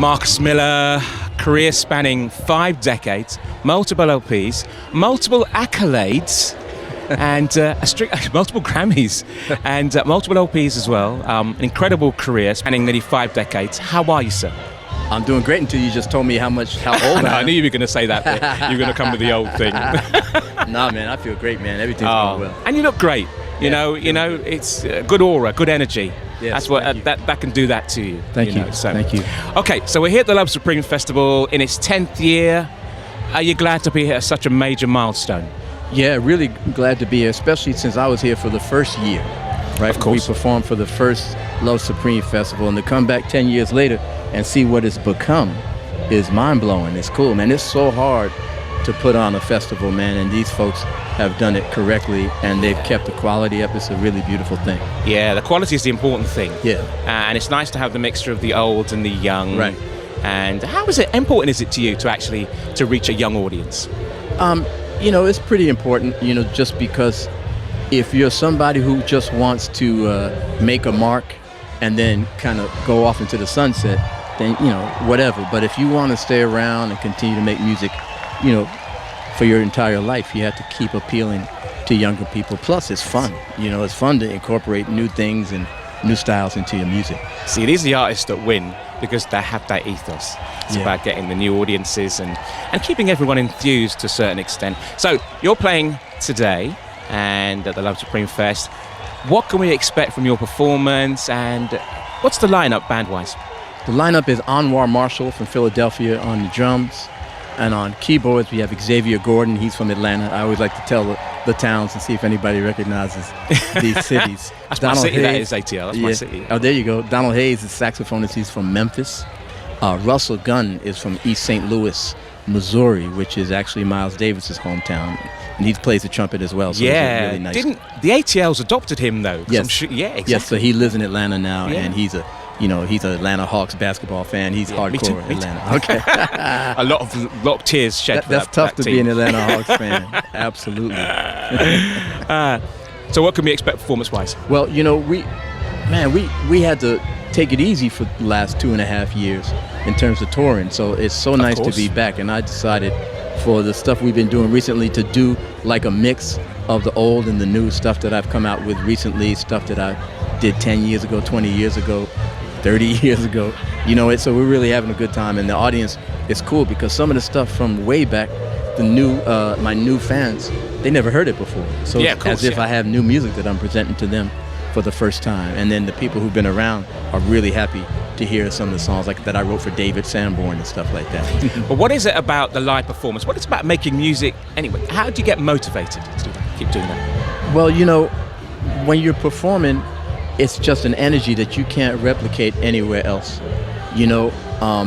Marcus Miller, career spanning 5 decades, multiple LPs, multiple accolades, and multiple Grammys, and multiple LPs as well. An incredible career spanning nearly 5 decades. How are you, sir? I'm doing great until you just told me how old I am. I knew you were going to say that bit. You were going to come with the old thing. Nah, man, I feel great, man. Everything's going well. And you look great. You know, it's good aura, good energy. Yes, that's what that can do that to you. Thank you. So. Thank you. Okay, so we're here at the Love Supreme Festival in its 10th year. Are you glad to be here at such a major milestone? Yeah, really glad to be here, especially since I was here for the first year. Right? Of course. We performed for the first Love Supreme Festival, and to come back 10 years later and see what it's become is mind-blowing. It's cool, man. It's so hard to put on a festival, man, and these folks have done it correctly, and they've kept the quality up. It's a really beautiful thing. Yeah, the quality is the important thing. Yeah. And it's nice to have the mixture of the old and the young. Right. And how important is it to you to actually to reach a young audience? You know, it's pretty important, you know, just because if you're somebody who just wants to make a mark and then kind of go off into the sunset, then, you know, whatever. But if you want to stay around and continue to make music, you know, for your entire life, you have to keep appealing to younger people. Plus, it's fun. You know, it's fun to incorporate new things and new styles into your music. See, these are the artists that win because they have that ethos. It's about getting the new audiences and keeping everyone enthused to a certain extent. So, you're playing today and at the Love Supreme Fest. What can we expect from your performance, and what's the lineup band-wise? The lineup is Anwar Marshall from Philadelphia on the drums, and on keyboards we have Xavier Gordon. He's from Atlanta. I always like to tell the towns and see if anybody recognizes these cities. That's Donald my city, Hayes, that is ATL. That's my city. Oh, there you go. Donald Hayes is saxophonist. He's from Memphis. Russell Gunn is from East St. Louis, Missouri, which is actually Miles Davis's hometown. And he plays the trumpet as well. So yeah, really nice. Didn't the ATLs adopted him though? Yes. I'm sure, yeah, exactly. Yes, so he lives in Atlanta now, Yeah. and he's an Atlanta Hawks basketball fan. He's hardcore me too. Atlanta. Okay. a lot of tears shed for That's that, tough that to team. be an Atlanta Hawks fan. Absolutely. So what can we expect performance-wise? Well, you know, we had to take it easy for the last 2.5 years in terms of touring. So it's so nice to be back, and I decided for the stuff we've been doing recently to do like a mix of the old and the new stuff that I've come out with recently, stuff that I did 10 years ago, 20 years ago, 30 years ago. You know, so we're really having a good time, and the audience is cool because some of the stuff from way back, my new fans, they never heard it before. So it's as if I have new music that I'm presenting to them for the first time. And then the people who've been around are really happy to hear some of the songs like that I wrote for David Sanborn and stuff like that. But what is it about the live performance? What is it about making music anyway? How do you get motivated to do that? Keep doing that? Well, you know, when you're performing, it's just an energy that you can't replicate anywhere else. You know,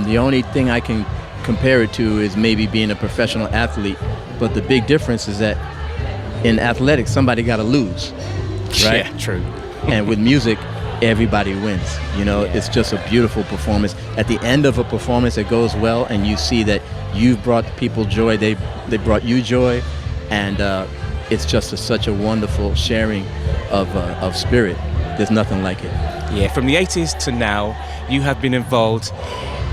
the only thing I can compare it to is maybe being a professional athlete. But the big difference is that in athletics, somebody got to lose, right? Yeah, true. And with music, everybody wins. You know, it's just a beautiful performance. At the end of a performance, it goes well, and you see that you've brought people joy. They brought you joy, and it's just such a wonderful sharing of spirit. There's nothing like it. Yeah, from the 80s to now, you have been involved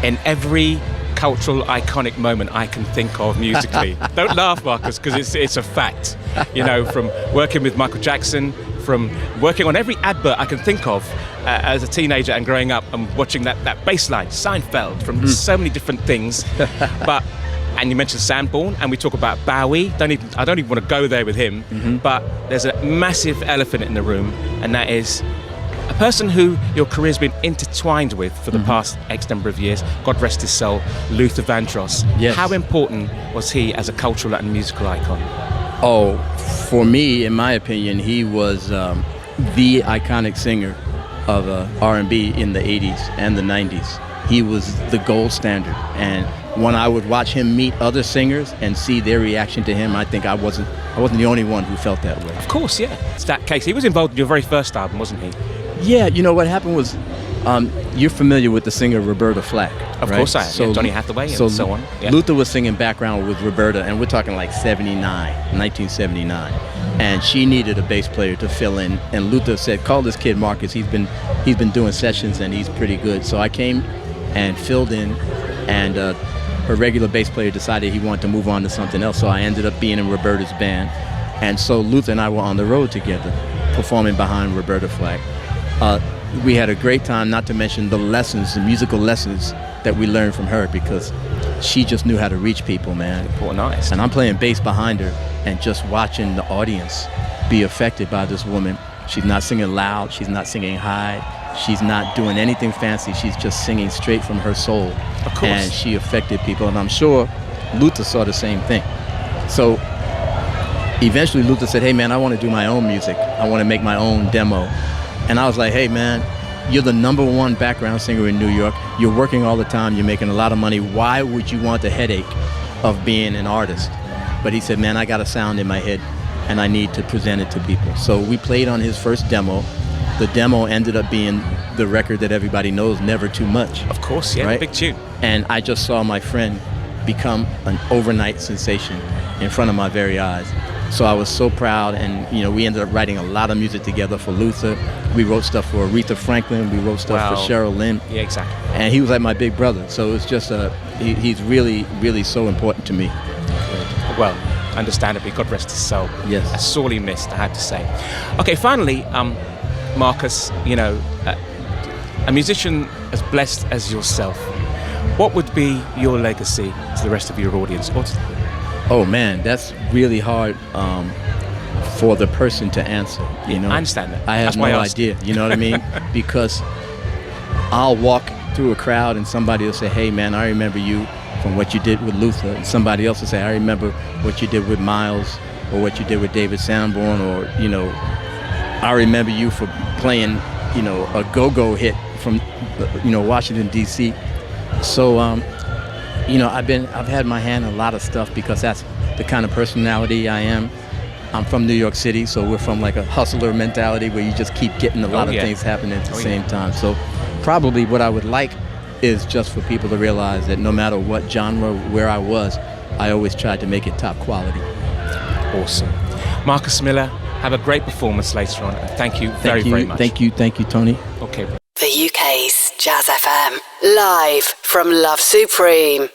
in every cultural iconic moment I can think of musically. Don't laugh, Marcus, because it's a fact. You know, from working with Michael Jackson, from working on every advert I can think of as a teenager and growing up and watching that bass line, Seinfeld, from so many different things. And you mentioned Sanborn, and we talk about Bowie. I don't even want to go there with him, but there's a massive elephant in the room, and that is a person who your career's been intertwined with for the past X number of years. God rest his soul, Luther Vandross. Yes. How important was he as a cultural and musical icon? Oh, for me, in my opinion, he was the iconic singer of R&B in the 80s and the 90s. He was the gold standard, and when I would watch him meet other singers and see their reaction to him, I think I wasn't the only one who felt that way. Of course, yeah. It's that case. He was involved in your very first album, wasn't he? Yeah, you know what happened was, you're familiar with the singer Roberta Flack, Of right? course I am. Yeah, Donny Hathaway and so on. Yeah. Luther was singing background with Roberta, and we're talking like 1979. And she needed a bass player to fill in, and Luther said, call this kid Marcus. He's been doing sessions, and he's pretty good. So I came and filled in, and her regular bass player decided he wanted to move on to something else, so I ended up being in Roberta's band. And so Luther and I were on the road together, performing behind Roberta Flack. We had a great time, not to mention the lessons, the musical lessons that we learned from her, because she just knew how to reach people, man. Oh, nice. And I'm playing bass behind her and just watching the audience be affected by this woman. She's not singing loud, she's not singing high, she's not doing anything fancy, she's just singing straight from her soul. Of course. And she affected people, and I'm sure Luther saw the same thing. So eventually Luther said, hey man, I want to do my own music. I want to make my own demo. And I was like, hey man, you're the #1 background singer in New York. You're working all the time, you're making a lot of money. Why would you want the headache of being an artist? But he said, man, I got a sound in my head and I need to present it to people. So we played on his first demo. The demo ended up being the record that everybody knows, Never Too Much. Of course, yeah, right? Big tune. And I just saw my friend become an overnight sensation in front of my very eyes. So I was so proud, and you know, we ended up writing a lot of music together for Luther. We wrote stuff for Aretha Franklin. We wrote stuff for Cheryl Lynn. Yeah, exactly. And he was like my big brother. So it's just he's really, really so important to me. Good. Well, understandably, God rest his soul. Yes. Sorely missed, I have to say. Okay, finally, Marcus, you know, a musician as blessed as yourself, what would be your legacy to the rest of your audience? Oh man, that's really hard for the person to answer. You know, I understand that. I have no idea. You know what I mean? Because I'll walk through a crowd and somebody will say, "Hey man, I remember you from what you did with Luther," and somebody else will say, "I remember what you did with Miles, or what you did with David Sanborn, or you know, I remember you for playing, you know, a go-go hit from, you know, Washington D.C." So, you know, I've had my hand in a lot of stuff because that's the kind of personality I am. I'm from New York City, so we're from like a hustler mentality where you just keep getting a lot of things happening at the same time. So probably what I would like is just for people to realize that no matter what genre, where I was, I always tried to make it top quality. Awesome. Marcus Miller, have a great performance later on, and thank you very much. Thank you, Tony. Okay. The UK's Jazz FM, live from Love Supreme.